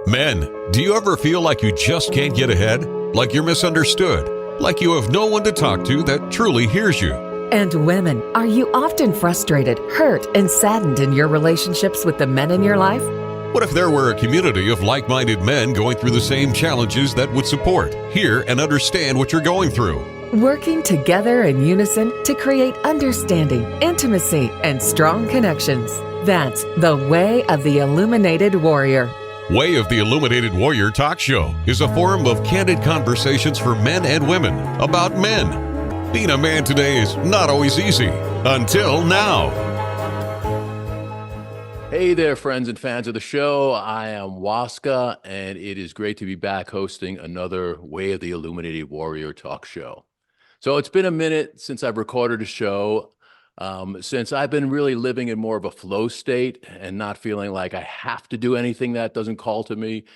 Men, do you ever feel like you just can't get ahead? Like you're misunderstood? Like you have no one to talk to that truly hears you? And women, are you often frustrated, hurt, and saddened in your relationships with the men in your life? What if there were a community of like-minded men going through the same challenges that would support, hear, and understand what you're going through? Working together in unison to create understanding, intimacy, and strong connections. That's the Way of the Illuminated Warrior. Way of the Illuminated Warrior Talk Show is a forum of candid conversations for men and women about men. Being a man today is not always easy. Until now. Hey there, friends and fans of the show. I am Waska, and it is great to be back hosting another Way of the Illuminated Warrior Talk Show. So it's been a minute since I've recorded a show. Since I've been really living in more of a flow state and not feeling like I have to do anything that doesn't call to me,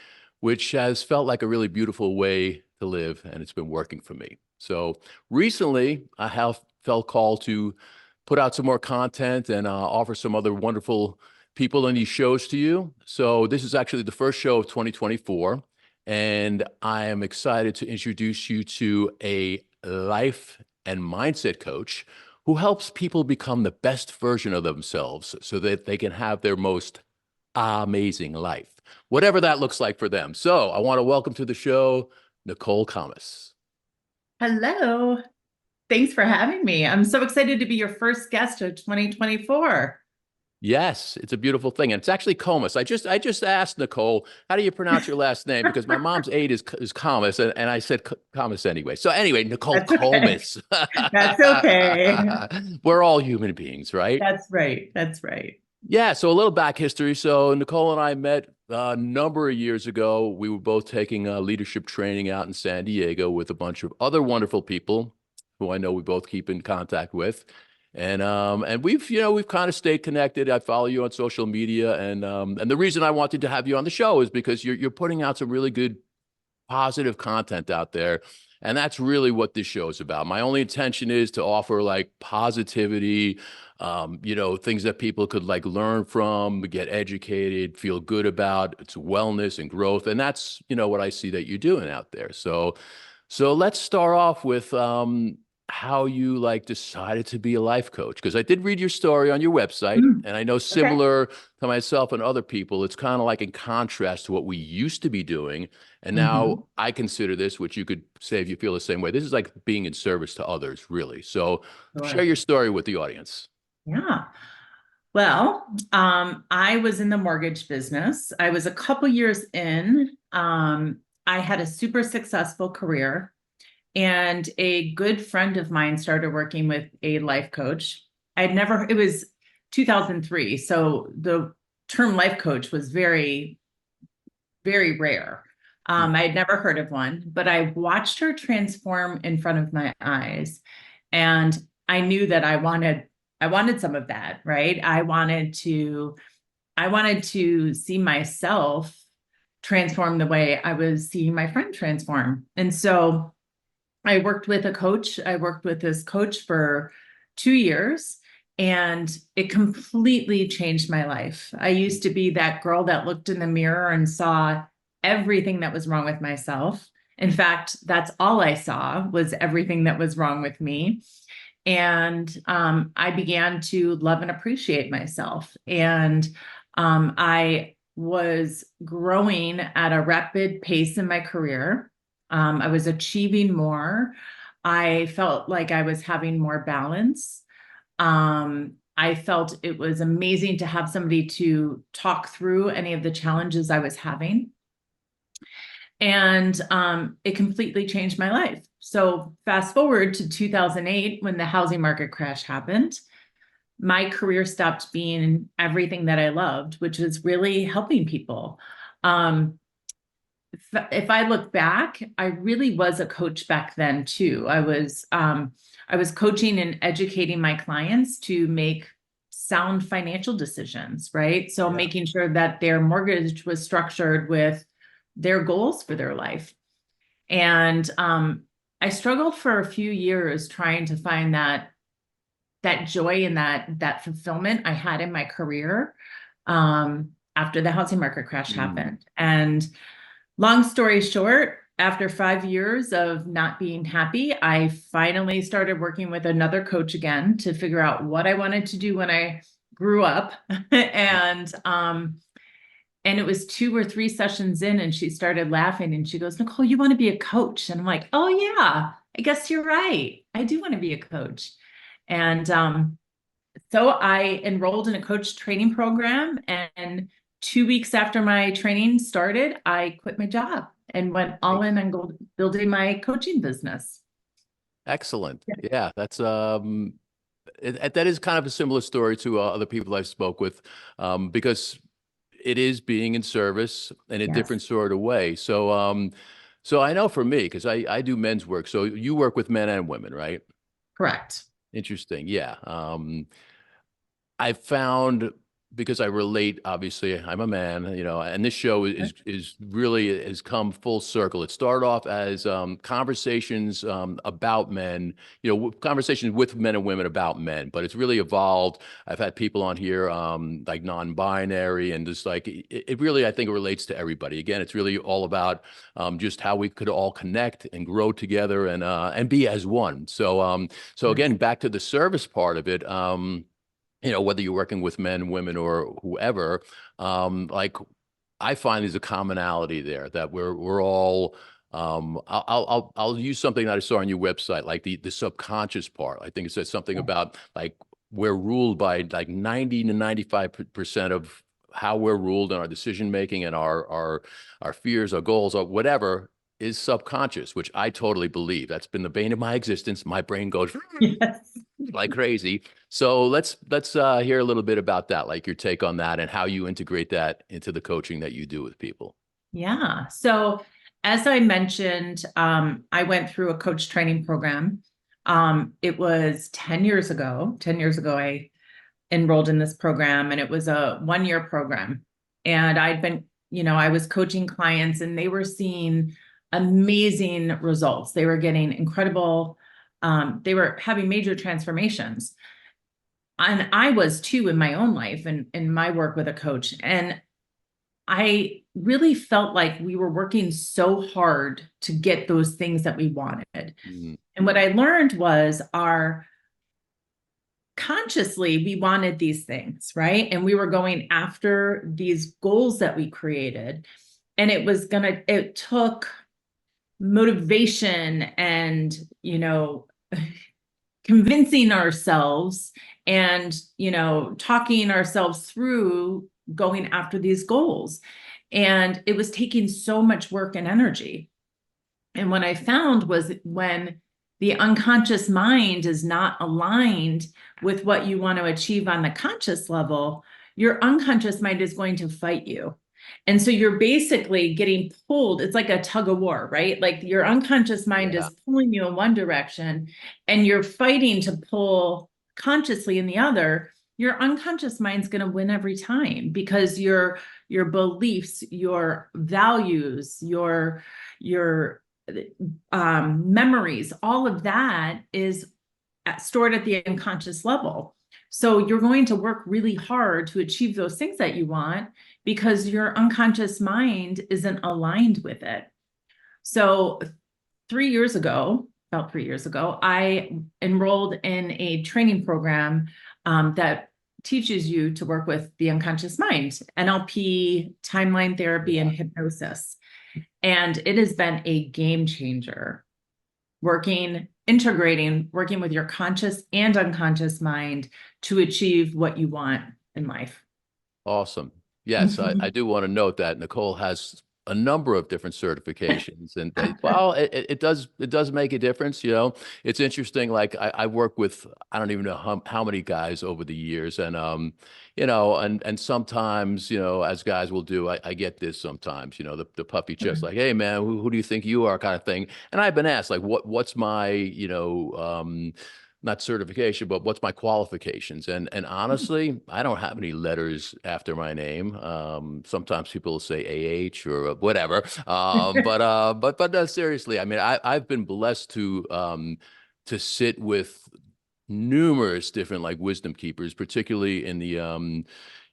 which has felt like a really beautiful way to live, and it's been working for me. So recently, I have felt called to put out some more content and offer some other wonderful people in these shows to you. So this is actually the first show of 2024, and I am excited to introduce you to a life and mindset coach who helps people become the best version of themselves so that they can have their most amazing life, whatever that looks like for them. So I want to welcome to the show, Nicole Comis. Hello. Thanks for having me. I'm so excited to be your first guest of 2024. Yes, it's a beautiful thing. And it's actually Comis. I just asked Nicole, how do you pronounce your last name? Because my mom's aide is Comis, and I said Comis anyway. So anyway, Nicole That's okay. Comis. That's okay. We're all human beings, right? That's right. That's right. Yeah, so a little back history. So Nicole and I met a number of years ago. We were both taking leadership training out in San Diego with a bunch of other wonderful people who I know we both keep in contact with. And we've kind of stayed connected. I follow you on social media, and the reason I wanted to have you on the show is because you're putting out some really good, positive content out there, and that's really what this show is about. My only intention is to offer like positivity, things that people could like learn from, get educated, feel good about. It's wellness and growth, and that's what I see that you're doing out there. So let's start off with how you decided to be a life coach, because I did read your story on your website, and I know similar to myself and other people, it's kind of like in contrast to what we used to be doing, and now I consider this, which you could say if you feel the same way, this is like being in service to others, really. So share your story with the audience. Yeah. Well, I was in the mortgage business. I was a couple years in. I had a super successful career. And a good friend of mine started working with a life coach. It was 2003. So the term life coach was very, very rare. I had never heard of one, but I watched her transform in front of my eyes. And I knew that I wanted some of that, right? I wanted to see myself transform the way I was seeing my friend transform. And so I worked with a coach. I worked with this coach for 2 years, and it completely changed my life. I used to be that girl that looked in the mirror and saw everything that was wrong with myself. In fact, that's all I saw was everything that was wrong with me. And I began to love and appreciate myself. And I was growing at a rapid pace in my career. I was achieving more. I felt like I was having more balance. I felt it was amazing to have somebody to talk through any of the challenges I was having. And it completely changed my life. So fast forward to 2008, when the housing market crash happened, my career stopped being everything that I loved, which was really helping people. If I look back, I really was a coach back then too. I was coaching and educating my clients to make sound financial decisions, right? So making sure that their mortgage was structured with their goals for their life. And I struggled for a few years trying to find that joy and that fulfillment I had in my career. after the housing market crash Mm. happened. And long story short, after 5 years of not being happy, I finally started working with another coach again to figure out what I wanted to do when I grew up. And it was 2 or 3 sessions in, and she started laughing and she goes, Nicole, you want to be a coach? And I'm like, oh yeah, I guess you're right. I do want to be a coach. And so I enrolled in a coach training program, and 2 weeks after my training started, I quit my job and went all in on building my coaching business. Excellent. Yeah, that's that is kind of a similar story to other people I've spoke with, because it is being in service in a Yes. different sort of way. So so I know for me, because I do men's work. So you work with men and women, right? Correct. Interesting. Yeah. I found, because I relate, obviously I'm a man, and this show is really has come full circle. It started off as conversations about men, conversations with men and women about men, but it's really evolved. I've had people on here like non-binary, and just like it really, I think it relates to everybody. Again, it's really all about just how we could all connect and grow together and be as one. So again, back to the service part of it. Whether you're working with men, women, or whoever, like I find there's a commonality there that we're all. I'll use something that I saw on your website, like the subconscious part. I think it says something about like we're ruled by like 90 to 95% of how we're ruled in our decision making and our fears, our goals, or whatever is subconscious, which I totally believe. That's been the bane of my existence. My brain goes Yes. like crazy. So let's hear a little bit about that, like your take on that and how you integrate that into the coaching that you do with people. Yeah. So as I mentioned, I went through a coach training program. It was 10 years ago. 10 years ago, I enrolled in this program, and it was a 1-year program. And I'd been, I was coaching clients, and they were seeing amazing results. They were getting incredible, they were having major transformations. And I was too in my own life and in my work with a coach. And I really felt like we were working so hard to get those things that we wanted. Mm. And what I learned was consciously, we wanted these things, right? And we were going after these goals that we created. And it took motivation and, convincing ourselves and, talking ourselves through going after these goals. And it was taking so much work and energy. And what I found was when the unconscious mind is not aligned with what you want to achieve on the conscious level, your unconscious mind is going to fight you. And so you're basically getting pulled. It's like a tug of war, right? Like your unconscious mind is pulling you in one direction and you're fighting to pull consciously in the other. Your unconscious mind's going to win every time because your beliefs, your values, your memories, all of that is stored at the unconscious level. So you're going to work really hard to achieve those things that you want because your unconscious mind isn't aligned with it. So about 3 years ago, I enrolled in a training program that teaches you to work with the unconscious mind, NLP, timeline therapy, and hypnosis. And it has been a game changer. Working with your conscious and unconscious mind to achieve what you want in life. Awesome. Yes, I do want to note that Nicole has a number of different certifications, and well, it does make a difference. It's interesting. Like I work with, I don't even know how many guys over the years, and and sometimes as guys will do, I get this sometimes. The puffy chest, like, hey man, who do you think you are, kind of thing. And I've been asked like, what's my not certification, but what's my qualifications? And honestly, I don't have any letters after my name. Sometimes people will say AH or whatever. But seriously, I mean, I've been blessed to sit with numerous different like wisdom keepers, particularly in the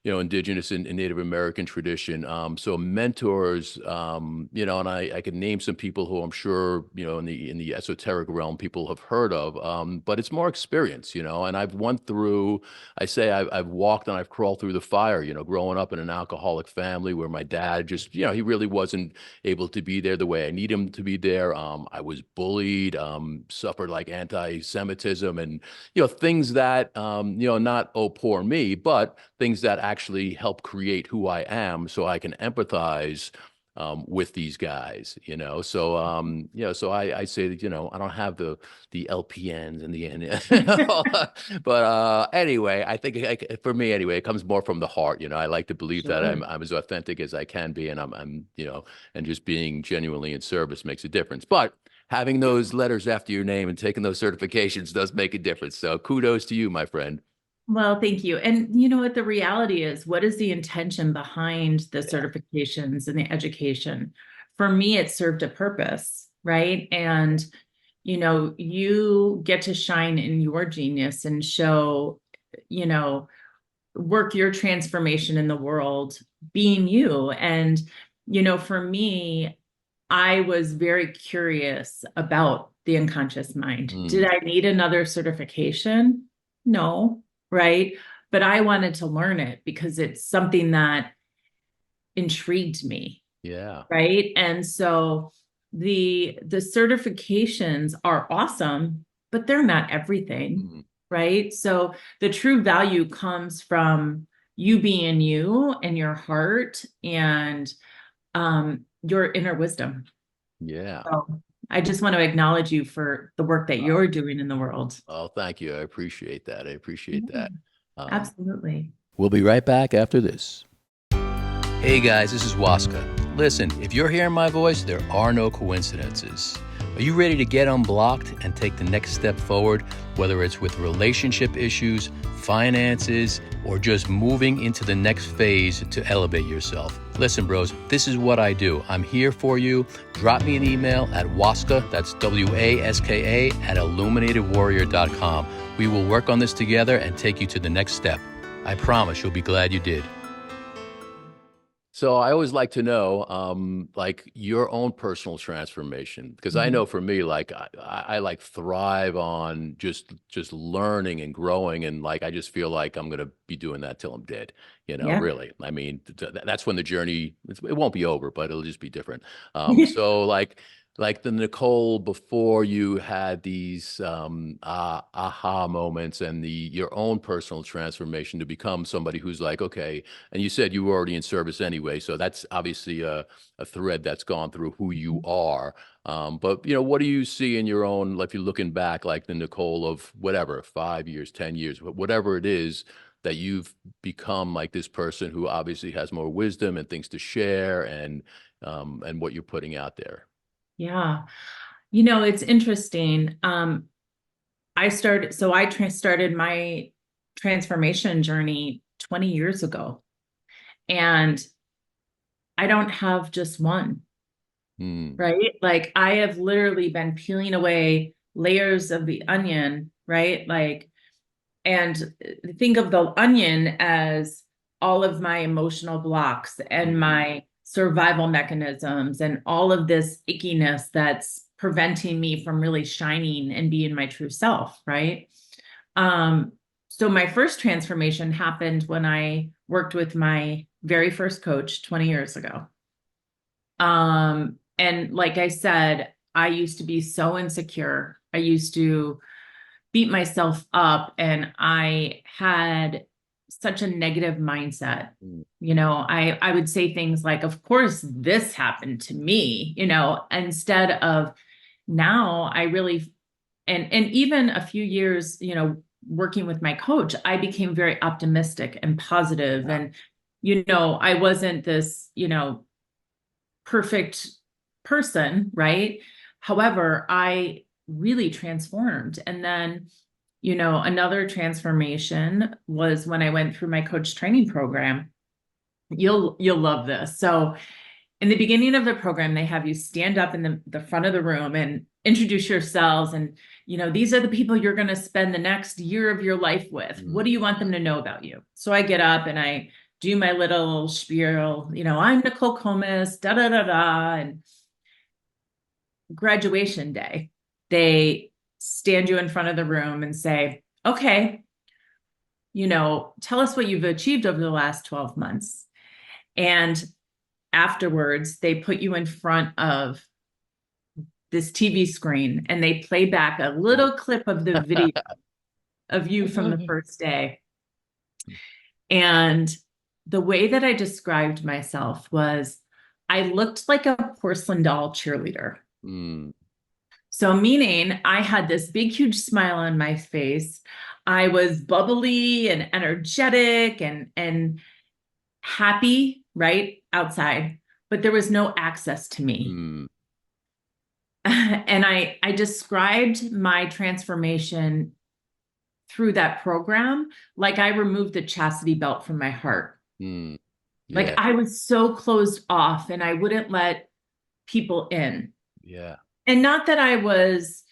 indigenous and Native American tradition. So mentors, and I could name some people who I'm sure, in the esoteric realm people have heard of, but it's more experience, and I've went through, I've walked and I've crawled through the fire, growing up in an alcoholic family where my dad just, he really wasn't able to be there the way I need him to be there. I was bullied, suffered like anti-Semitism and, things that, not, oh, poor me, but things that actually help create who I am so I can empathize with these guys, so I say that, I don't have the LPNs and but anyway, I think for me anyway, it comes more from the heart, I like to believe that Sure. I'm as authentic as I can be, and I'm and just being genuinely in service makes a difference. But having those letters after your name and taking those certifications does make a difference. So kudos to you, my friend. Well, thank you. And you know what the reality is? What is the intention behind the certifications and the education? For me, it served a purpose, right? And, you get to shine in your genius and show, work your transformation in the world, being you. And, for me, I was very curious about the unconscious mind. Did I need another certification? No, right? But I wanted to learn it because it's something that intrigued me. Yeah. Right. And so the certifications are awesome, but they're not everything. Right. So the true value comes from you being you and your heart and your inner wisdom. Yeah. So I just want to acknowledge you for the work that you're doing in the world. Oh, thank you. I appreciate that. I appreciate that. Absolutely. We'll be right back after this. Hey guys, this is Waska. Listen, if you're hearing my voice, there are no coincidences. Are you ready to get unblocked and take the next step forward, whether it's with relationship issues, finances, or just moving into the next phase to elevate yourself? Listen, bros, this is what I do. I'm here for you. Drop me an email at Waska, that's WASKA, at illuminatedwarrior.com. We will work on this together and take you to the next step. I promise you'll be glad you did. So I always like to know, like your own personal transformation, because I know for me, like I like thrive on just learning and growing, and like I just feel like I'm gonna be doing that till I'm dead. Yeah. Really. I mean, that's when the journey it won't be over, but it'll just be different. So like the Nicole before you had these aha moments and your own personal transformation to become somebody who's like, okay, and you said you were already in service anyway, so that's obviously a thread that's gone through who you are. But what do you see in your own, if you're looking back, like the Nicole of whatever, 5 years, 10 years, whatever it is that you've become, like this person who obviously has more wisdom and things to share and what you're putting out there? Yeah. It's interesting. I started my transformation journey 20 years ago, and I don't have just one, right? Like I have literally been peeling away layers of the onion, right? Like, and think of the onion as all of my emotional blocks and my survival mechanisms and all of this ickiness that's preventing me from really shining and being my true self, right? So my first transformation happened when I worked with my very first coach 20 years ago. And like I said, I used to be so insecure. I used to beat myself up, and I had such a negative mindset. I would say things like, of course, this happened to me, instead of now I really, and even a few years, working with my coach, I became very optimistic and positive. And, I wasn't this, perfect person, right? However, I really transformed. And then, another transformation was when I went through my coach training program. You'll love this. So in the beginning of the program, they have you stand up in the front of the room and introduce yourselves. And, these are the people you're going to spend the next year of your life with. What do you want them to know about you? So I get up and I do my little spiel, I'm Nicole Comis, da da da da. And graduation day, they stand you in front of the room and say, okay, tell us what you've achieved over the last 12 months. And afterwards, they put you in front of this TV screen and they play back a little clip of the video of you from the first day. And the way that I described myself was I looked like a porcelain doll cheerleader. Mm. So meaning I had this big, huge smile on my face. I was bubbly and energetic and happy, right, outside, but there was no access to me. Mm. And I described my transformation through that program like I removed the chastity belt from my heart. Mm. Like Yeah. I was so closed off and I wouldn't let people in. Yeah. And not that I was,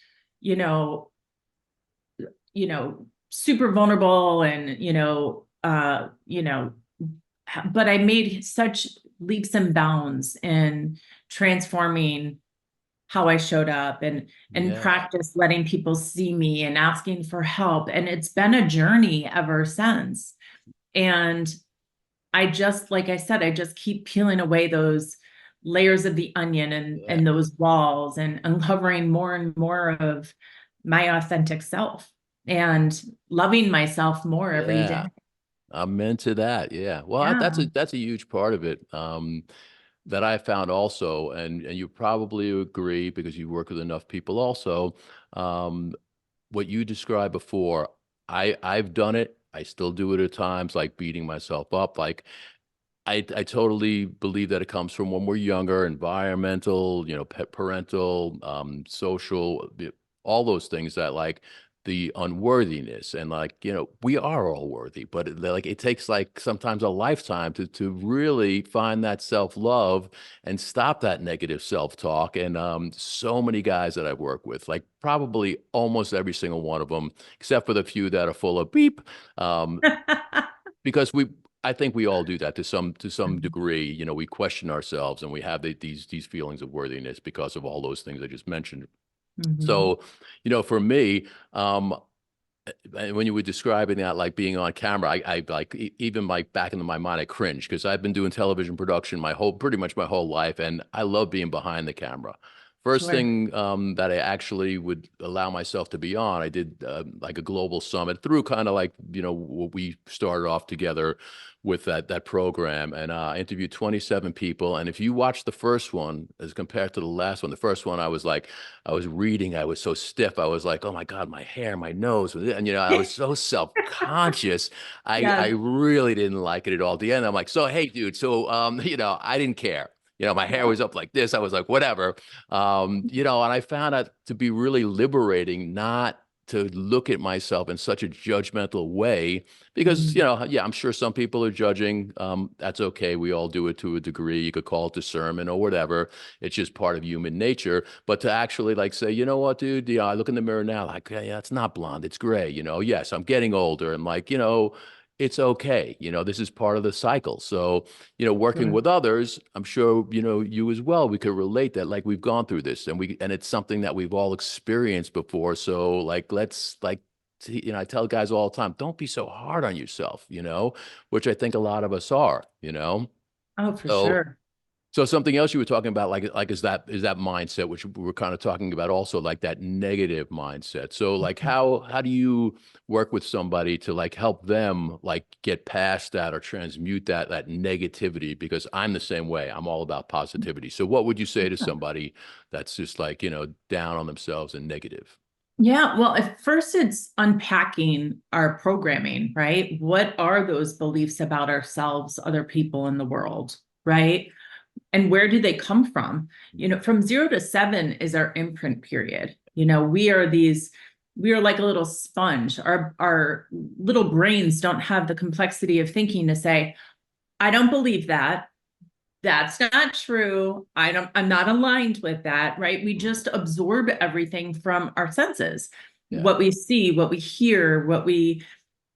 super vulnerable and, but I made such leaps and bounds in transforming how I showed up and Yeah. practice letting people see me and asking for help. And it's been a journey ever since. And like I said, I just keep peeling away those layers of the onion and those walls and uncovering more and more of my authentic self and loving myself more every day. I'm into that. Yeah. Well, Yeah. that's a huge part of it. That I found also, and you probably agree because you work with enough people also. What you described before, I've done it. I still do it at times, like beating myself up. Like I totally believe that it comes from when we're younger, environmental, parental, social, all those things that like the unworthiness and like, we are all worthy, but it takes like sometimes a lifetime to really find that self-love and stop that negative self-talk. And so many guys that I've worked with, like probably almost every single one of them, except for the few that are full of beep, because I think we all do that to some degree. We question ourselves and we have these feelings of worthiness because of all those things I just mentioned. So, for me, and when you were describing that, like being on camera, I like even like back into my mind, I cringe because I've been doing television production pretty much my whole life, and I love being behind the camera. First thing that I actually would allow myself to be on, I did like a global summit through kind of like, what we started off together with that program, and I interviewed 27 people. And if you watch the first one as compared to the last one, the first one I was reading, I was so stiff. I was like, oh my God, my hair, my nose. And, I was so self-conscious. I really didn't like it at all. At the end, I'm like, so, hey, dude, so, I didn't care. My hair was up like this. I was like, whatever. And I found out to be really liberating not to look at myself in such a judgmental way because, I'm sure some people are judging. That's okay. We all do it to a degree. You could call it discernment or whatever. It's just part of human nature. But to actually like say, you know what, dude, I look in the mirror now, like, yeah, it's not blonde. It's gray. Yes, I'm getting older. And like, it's okay. This is part of the cycle. So, working with others, I'm sure, you as well, we could relate that like we've gone through this and it's something that we've all experienced before. So like, let's like, I tell guys all the time, don't be so hard on yourself, which I think a lot of us are, Oh, for So, sure. so something else you were talking about, like is that mindset, which we were kind of talking about also, like that negative mindset. So like how do you work with somebody to like help them like get past that or transmute that negativity? Because I'm the same way. I'm all about positivity. So what would you say to somebody that's just like, down on themselves and negative? Yeah, well, at first it's unpacking our programming, right? What are those beliefs about ourselves, other people in the world, right? And where do they come from? From 0 to 7 is our imprint period. We are like a little sponge. Our little brains don't have the complexity of thinking to say, I don't believe that. That's not true. I'm not aligned with that, right? We just absorb everything from our senses. Yeah. What we see, what we hear, what we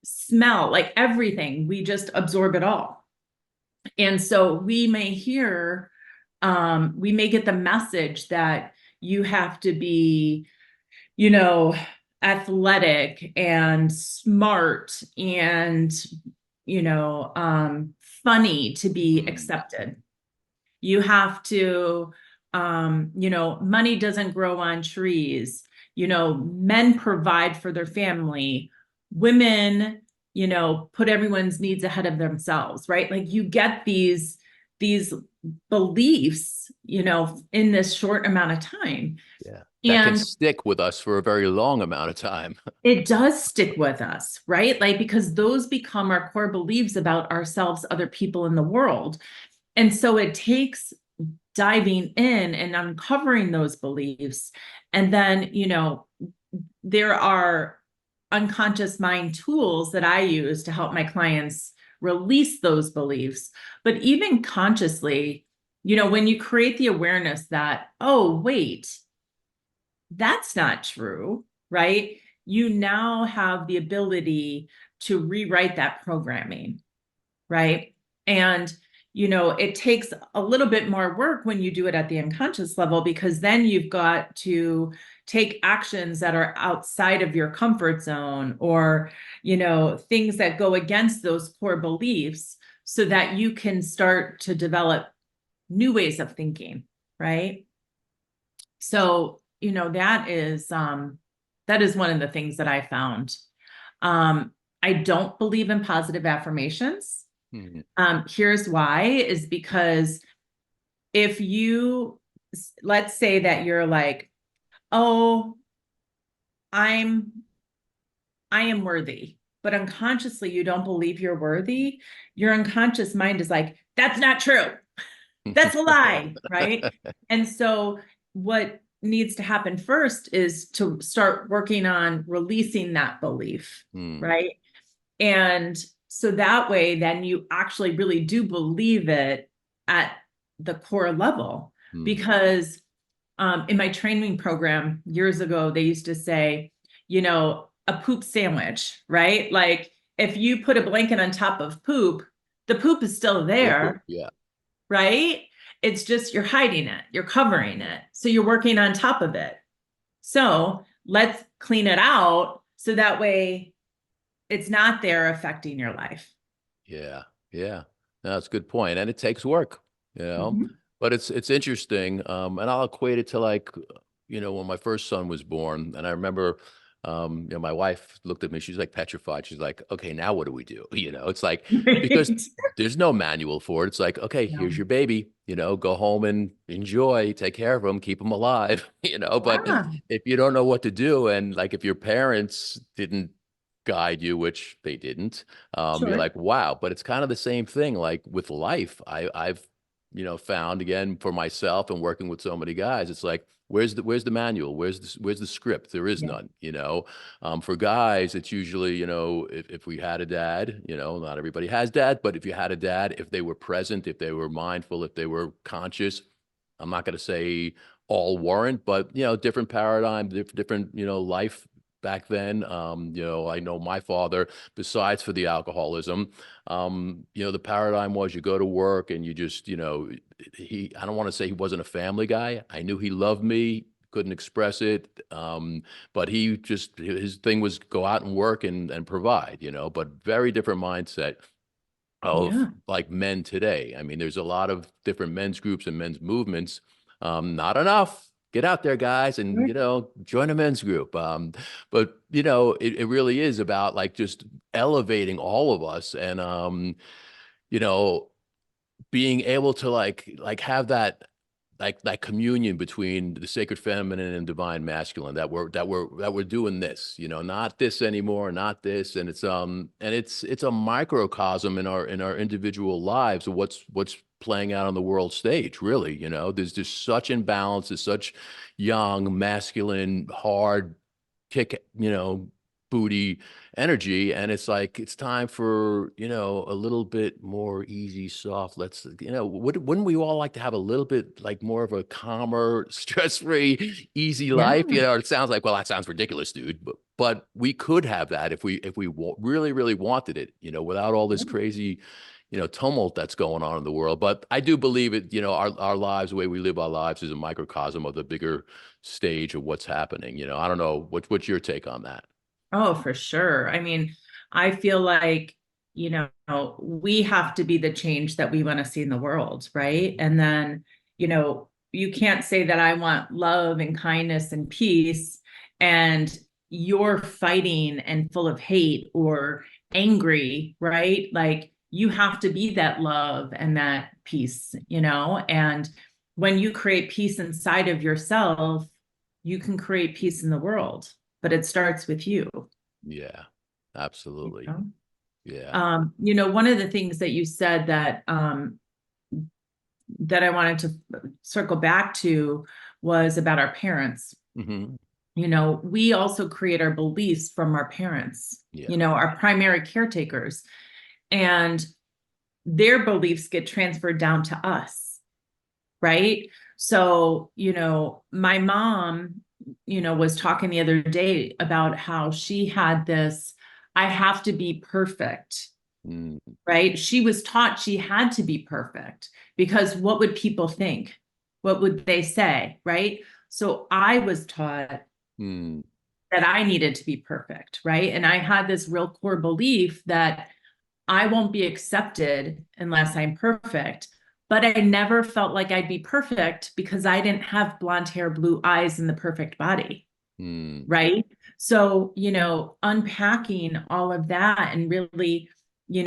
smell, like everything, we just absorb it all. And so we may hear, we may get the message that you have to be, you know, athletic and smart and, you know, funny to be accepted. You have to, you know, money doesn't grow on trees. You know, men provide for their family. Women, you know, put everyone's needs ahead of themselves, right? Like you get these beliefs, you know, in this short amount of time. Yeah. That can And stick with us for a very long amount of time. it does stick with us, right? Like, because those become our core beliefs about ourselves, other people in the world. And so it takes diving in and uncovering those beliefs. And then, you know, there are unconscious mind tools that I use to help my clients release those beliefs. But even consciously, you know, when you create the awareness that, oh, wait, that's not true, right? You now have the ability to rewrite that programming, right? And, you know, it takes a little bit more work when you do it at the unconscious level, because then you've got to take actions that are outside of your comfort zone, or, you know, things that go against those core beliefs, so that you can start to develop new ways of thinking, right? So, you know, that is one of the things that I found. I don't believe in positive affirmations. Mhm. Here's why, is because if you, let's say that you're like, oh, I'm, I am worthy, but unconsciously you don't believe you're worthy, your unconscious mind is like, that's not true. That's a lie, right? And so what needs to happen first is to start working on releasing that belief, Mm. right? And so that way, then you actually really do believe it at the core level. Mm. Because in my training program years ago, they used to say, you know, a poop sandwich, right? Like if you put a blanket on top of poop, the poop is still there, Yeah. right? It's just you're hiding it, you're covering it. So you're working on top of it. So let's clean it out so that way it's not there affecting your life. Yeah. Yeah. No, that's a good point. And it takes work, you know, Mhm. but it's interesting. And I'll equate it to like, you know, when my first son was born, and I remember, you know, my wife looked at me, she's like petrified. She's like, okay, now what do we do? You know, it's like, because Right. there's no manual for it. It's like, okay, here's No. your baby, you know, go home and enjoy, take care of him, keep him alive, you know, but Yeah, if you don't know what to do, and like if your parents didn't guide you, which they didn't, you're sure. like, wow. But it's kind of the same thing, like with life. I've, you know, found again for myself and working with so many guys, it's like, where's the manual? Where's the script? There is Yeah. none, you know. For guys, it's usually, you know, if we had a dad, you know, not everybody has dad, but if you had a dad, if they were present, if they were mindful, if they were conscious, I'm not going to say all weren't, but you know, different paradigm, different, you know, life back then. You know, I know my father, besides for the alcoholism, you know, the paradigm was you go to work and you just, you know, I don't want to say he wasn't a family guy. I knew he loved me, couldn't express it. But he just, his thing was go out and work and provide, you know, but very different mindset of Yeah. like men today. I mean, there's a lot of different men's groups and men's movements. Not enough. Get out there, guys, and Sure. you know, join a men's group. But you know, it really is about like just elevating all of us, and you know, being able to like have that like communion between the sacred feminine and divine masculine, that we're doing this, you know, not this anymore, not this. And it's a microcosm in our individual lives of what's playing out on the world stage, really. You know, there's just such imbalance, there's such young masculine hard kick, you know, booty energy, and it's like it's time for, you know, a little bit more easy, soft. Let's, you know, wouldn't we all like to have a little bit like more of a calmer, stress-free, easy Yeah. life? You know, it sounds like, well, that sounds ridiculous, dude, but we could have that if we really really wanted it, you know, without all this crazy, tumult that's going on in the world. But I do believe it, our lives, the way we live our lives is a microcosm of the bigger stage of what's happening. I don't know, what's your take on that? Oh, for sure. I mean, I feel like, we have to be the change that we want to see in the world, right? And then, you can't say that I want love and kindness and peace, and you're fighting and full of hate or angry, right? Like you have to be that love and that peace, and when you create peace inside of yourself, you can create peace in the world, but it starts with you. Yeah, absolutely. You know? Yeah. One of the things that you said that that I wanted to circle back to was about our parents. Mm-hmm. We also create our beliefs from our parents, Yeah. our primary caretakers, and their beliefs get transferred down to us, right? So, my mom, was talking the other day about how she had this, I have to be perfect, right? She was taught she had to be perfect because what would people think? What would they say, right? So I was taught that I needed to be perfect, right? And I had this real core belief that I won't be accepted unless I'm perfect. But I never felt like I'd be perfect because I didn't have blonde hair, blue eyes, and the perfect body. Right. So, unpacking all of that and really, they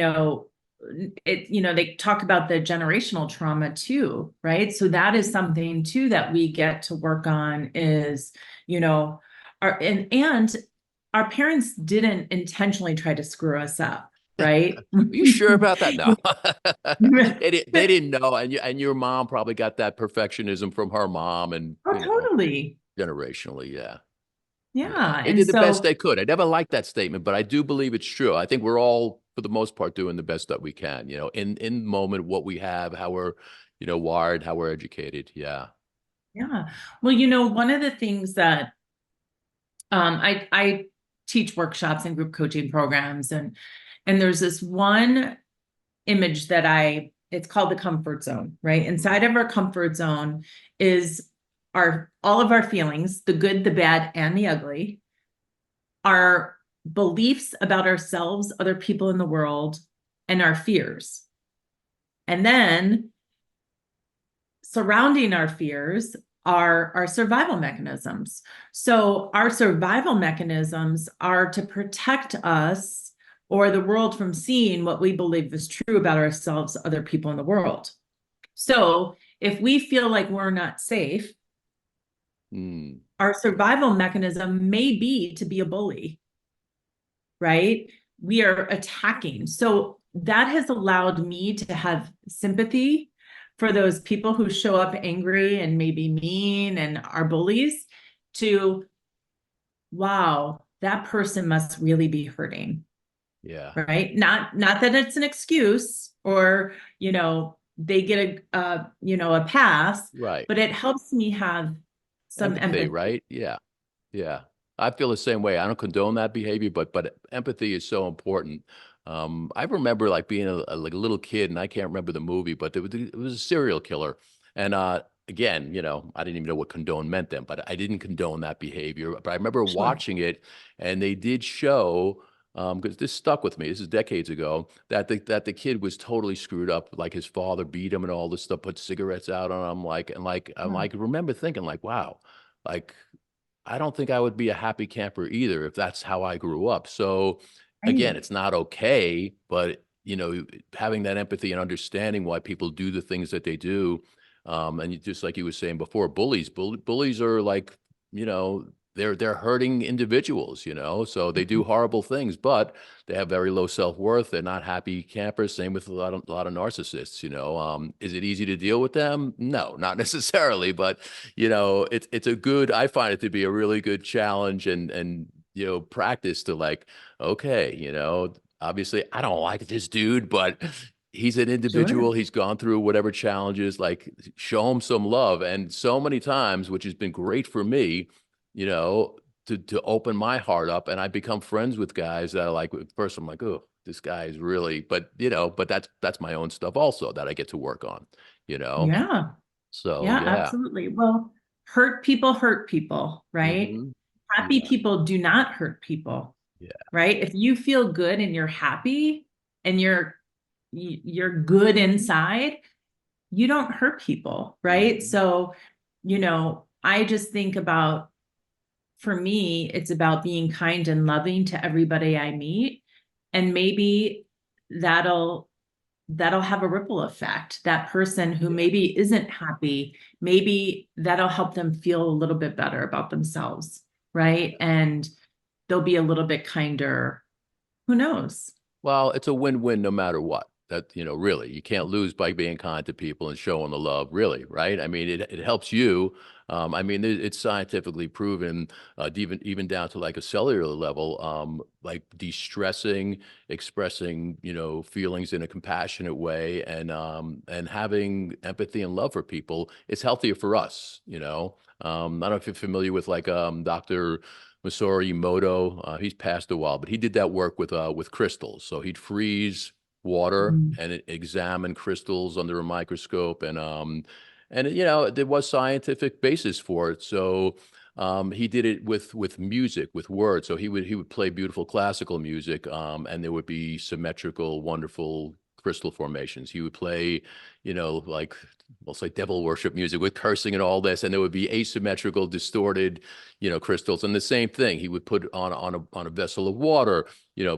talk about the generational trauma too, right? So that is something too that we get to work on is, and our parents didn't intentionally try to screw us up. Right. Are you sure about that? No, they didn't know. And your mom probably got that perfectionism from her mom and, Oh, totally. generationally. Yeah. Yeah. Yeah. They And did the best so, they could. I never liked that statement, but I do believe it's true. I think we're all, for the most part, doing the best that we can, in the moment, what we have, how we're, wired, how we're educated. Yeah. yeah. Well, one of the things that I teach workshops and group coaching programs, and there's this one image that it's called the comfort zone, right? Inside of our comfort zone is all of our feelings, the good, the bad, and the ugly, our beliefs about ourselves, other people in the world, and our fears. And then surrounding our fears are our survival mechanisms. So our survival mechanisms are to protect us or the world from seeing what we believe is true about ourselves, other people in the world. So if we feel like we're not safe, our survival mechanism may be to be a bully, right? We are attacking. So that has allowed me to have sympathy for those people who show up angry and maybe mean and are bullies to, wow, that person must really be hurting. Yeah. Right. Not that it's an excuse or, they get a pass, Right. but it helps me have some empathy. Right? Yeah. Yeah. I feel the same way. I don't condone that behavior, but empathy is so important. I remember like being like a little kid, and I can't remember the movie, but it was a serial killer. And again, I didn't even know what condone meant then, but I didn't condone that behavior. But I remember Sure. watching it, and they did show, because this stuck with me. This is decades ago, that the kid was totally screwed up. Like his father beat him and all this stuff, put cigarettes out on him, remember thinking like, wow, like I don't think I would be a happy camper either if that's how I grew up. So again, Right. it's not okay, but having that empathy and understanding why people do the things that they do. Just like you were saying before, bullies are like, they're hurting individuals, so they do horrible things, but they have very low self-worth. They're not happy campers. Same with a lot of narcissists, is it easy to deal with them? No, not necessarily, but it's a good, I find it to be a really good challenge and practice to like, okay, obviously I don't like this dude, but he's an Sure. individual. He's gone through whatever challenges, like show him some love. And so many times, which has been great for me, to open my heart up, and I become friends with guys that are like, at first I'm like, oh, this guy is really, but but that's my own stuff also that I get to work on, you know? Yeah. So Yeah, yeah. absolutely. Well, hurt people, right? Hmm. Happy Yeah. people do not hurt people, Yeah. right? If you feel good and you're happy and you're good inside, you don't hurt people, right? Mhm. So, I just think about, for me, it's about being kind and loving to everybody I meet. And maybe that'll that'll have a ripple effect. That person who Yeah. maybe isn't happy, maybe that'll help them feel a little bit better about themselves, right? And they'll be a little bit kinder. Who knows? Well, it's a win-win no matter what. That, really, you can't lose by being kind to people and showing the love, really, right? I mean, it helps you. I mean, it's scientifically proven, even down to like a cellular level, like de-stressing, expressing, feelings in a compassionate way, and having empathy and love for people. It's healthier for us, I don't know if you're familiar with like Dr. Masaru Emoto. He's passed a while, but he did that work with crystals. So he'd freeze water Mm. and examine crystals under a microscope, and there was scientific basis for it. So he did it with music, with words. So he would play beautiful classical music, and there would be symmetrical, wonderful crystal formations. He would play, like we'll say devil worship music with cursing and all this, and there would be asymmetrical, distorted, crystals. And the same thing, he would put on a vessel of water,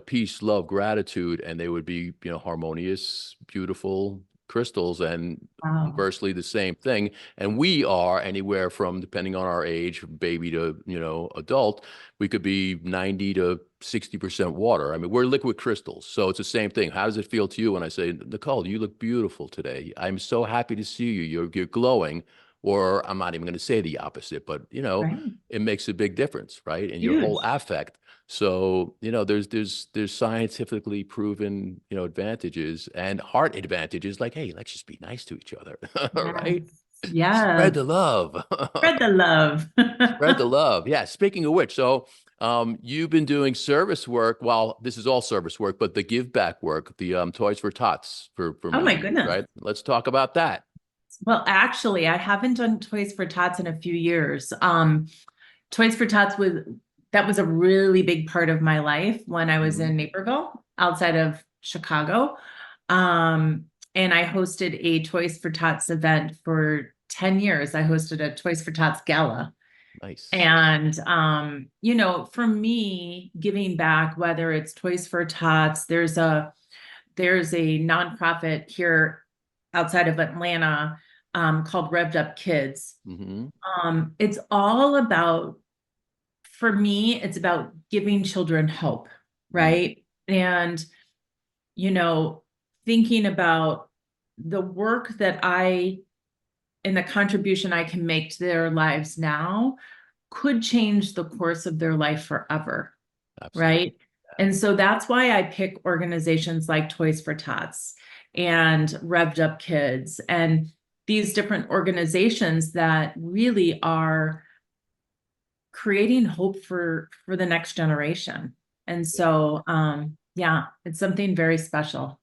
peace, love, gratitude, and they would be, harmonious, beautiful crystals. And Wow. conversely, the same thing. And we are anywhere from, depending on our age, baby to, adult, we could be 90 to 60% water. I mean, we're liquid crystals. So it's the same thing. How does it feel to you when I say, Nicole, you look beautiful today? I'm so happy to see you. You're glowing. Or I'm not even going to say the opposite, but Right. it makes a big difference, right? And your whole Huge. affect. So, there's scientifically proven, advantages and heart advantages, like, hey, let's just be nice to each other. Right? Yes. Yes. Spread the love. Spread the love. Spread the love. Yeah. Speaking of which, so you've been doing service work. Well, this is all service work, but the give back work, the Toys for Tots for Oh my many years, goodness. right? Let's talk about that. Well, actually, I haven't done Toys for Tots in a few years. Toys for Tots was a really big part of my life when I was Mhm. in Naperville, outside of Chicago. Um, and I hosted a Toys for Tots event for 10 years. I hosted a Toys for Tots gala. Nice. And for me, giving back, whether it's Toys for Tots, there's a nonprofit here outside of Atlanta, called Revved Up Kids. Hmm. It's all about, for me, it's about giving children hope, right? And, you know, thinking about the work that and the contribution I can make to their lives now could change the course of their life forever, Absolutely. right? And so that's why I pick organizations like Toys for Tots and Revved Up Kids and these different organizations that really are creating hope for the next generation. And so yeah, it's something very special.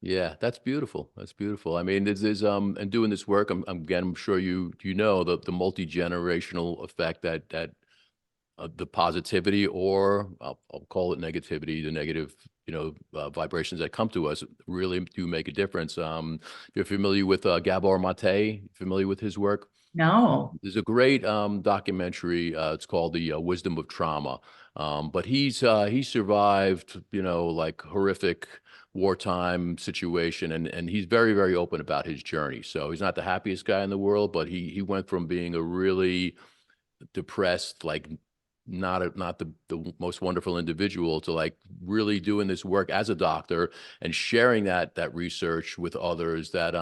Yeah, that's beautiful. That's beautiful. I mean, there's and doing this work, again, I'm sure you know the multi-generational effect that the positivity, or I'll call it negativity, the negative, vibrations that come to us really do make a difference. You're familiar with Gabor Mate? Familiar with his work? No. There's a great documentary. It's called The Wisdom of Trauma. But he survived, like horrific wartime situation, and he's very, very open about his journey. So he's not the happiest guy in the world, but he went from being a really depressed, like not the most wonderful individual, to like really doing this work as a doctor and sharing that research with others, that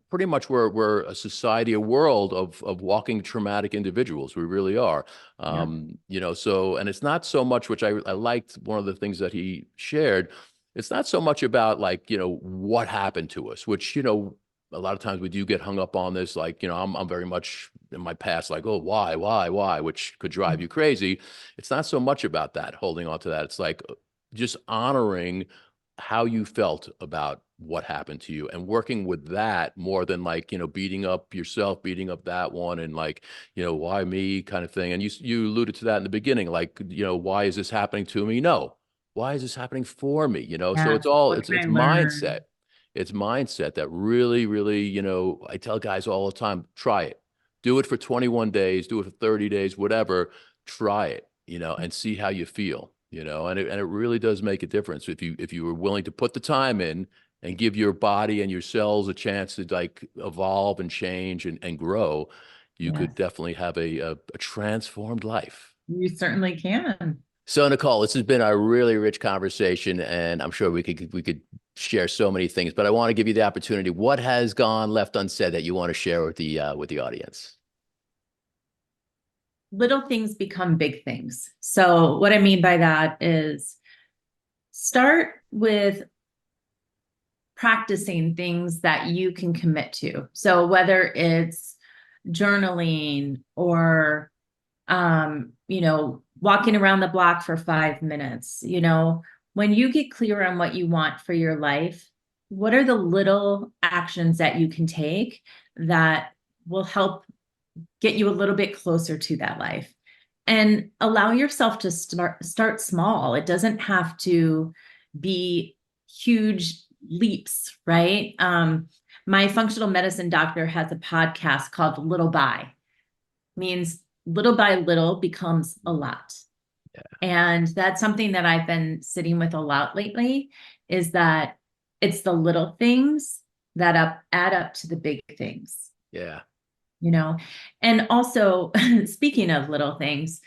pretty much we're a society, a world of walking traumatic individuals. We really are. Yeah. So, and it's not so much, which I liked one of the things that he shared. It's not so much about like, what happened to us, which, a lot of times we do get hung up on this. Like, I'm very much in my past, like, oh, why, which could drive you crazy. It's not so much about that, holding on to that. It's like, just honoring how you felt about what happened to you and working with that more than like, beating up yourself, beating up that one and like, why me kind of thing. And you alluded to that in the beginning, like, why is this happening to me? No, why is this happening for me? So Yeah. it's all, What it's, can I it's learn? mindset. It's mindset that really, really, I tell guys all the time, try it. Do it for 21 days, do it for 30 days, whatever, try it, and see how you feel, and it really does make a difference if you were willing to put the time in and give your body and your cells a chance to like evolve and change and grow, you could Yes, definitely have a transformed life. you certainly can. So, Nicole, this has been a really rich conversation, and I'm sure we could share so many things. But I want to give you the opportunity. What has gone left unsaid that you want to share with the audience? Little things become big things. So what I mean by that is start with practicing things that you can commit to. So whether it's journaling or walking around the block for 5 minutes, when you get clear on what you want for your life, what are the little actions that you can take that will help get you a little bit closer to that life? And allow yourself to start small. It doesn't have to be huge leaps, right? My functional medicine doctor has a podcast called Little By, means little by little becomes a lot. Yeah. And that's something that I've been sitting with a lot lately, is that it's the little things that add up to the big things, Yeah. And also, speaking of little things,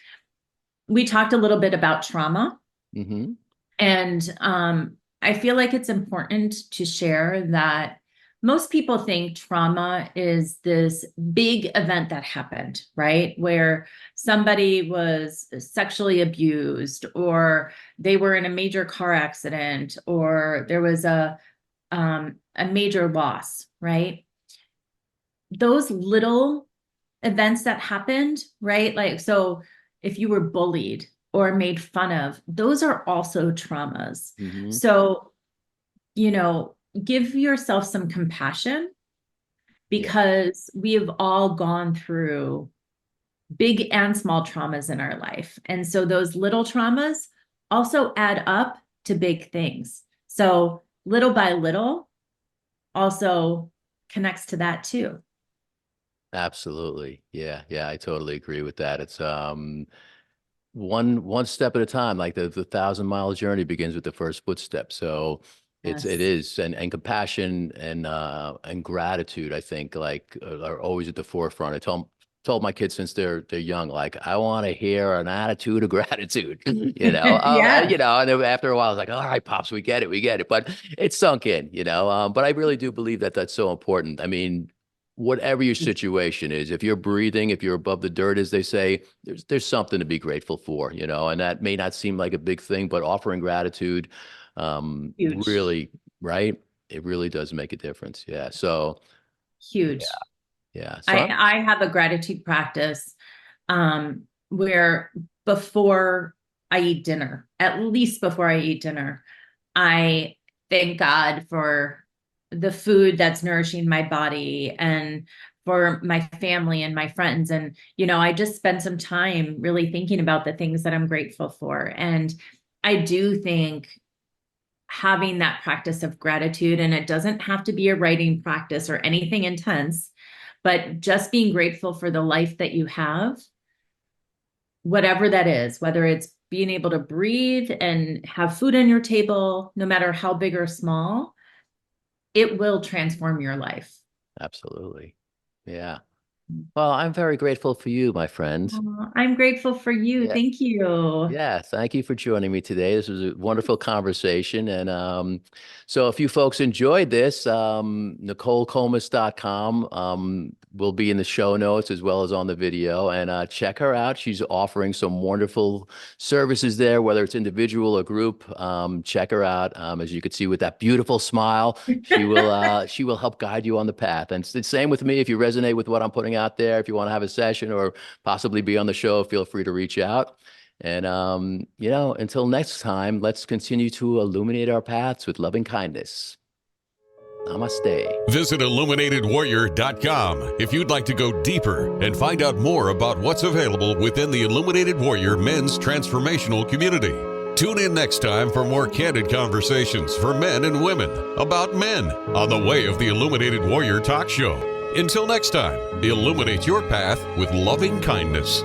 we talked a little bit about trauma. Mm-hmm. And I feel like it's important to share that most people think trauma is this big event that happened, right? Where somebody was sexually abused, or they were in a major car accident, or there was a major loss, right? Those little events that happened, right? Like, so if you were bullied or made fun of, those are also traumas. Mm-hmm. So, give yourself some compassion, Yeah. because we have all gone through big and small traumas in our life. And so those little traumas also add up to big things. So little by little also connects to that too. Absolutely. Yeah. Yeah. I totally agree with that. It's one step at a time. Like the 1,000-mile journey begins with the first footstep. So it Yes. is, and compassion and gratitude, I think, like are always at the forefront. I told my kids since they're young, like, I want to hear an attitude of gratitude, Yes. and then after a while, I was like, all right, pops, we get it, but it sunk in, but I really do believe that that's so important. I mean, whatever your situation is, if you're breathing, if you're above the dirt, as they say, there's something to be grateful for, and that may not seem like a big thing, but offering gratitude, Huge. really, right? It really does make a difference. Yeah. So, yeah, Huge. yeah. So I have a gratitude practice where before I eat dinner, at least before I eat dinner, I thank God for the food that's nourishing my body, and for my family and my friends. And, I just spend some time really thinking about the things that I'm grateful for. And I do think having that practice of gratitude, and it doesn't have to be a writing practice or anything intense, but just being grateful for the life that you have, whatever that is, whether it's being able to breathe and have food on your table, no matter how big or small, it will transform your life. absolutely. Yeah. Well, I'm very grateful for you, my friend. I'm grateful for you. Yeah. Thank you. Yeah, thank you for joining me today. This was a wonderful conversation. And so if you folks enjoyed this, NicoleComis.com will be in the show notes as well as on the video. And check her out. She's offering some wonderful services there, whether it's individual or group. Check her out. As you can see with that beautiful smile, she will help guide you on the path. And it's the same with me. If you resonate with what I'm putting out there, if you want to have a session or possibly be on the show, feel free to reach out. And, until next time, let's continue to illuminate our paths with loving kindness. Namaste. Visit IlluminatedWarrior.com if you'd like to go deeper and find out more about what's available within the Illuminated Warrior Men's Transformational Community. Tune in next time for more candid conversations for men and women about men on the Way of the Illuminated Warrior Talk Show. Until next time, illuminate your path with loving kindness.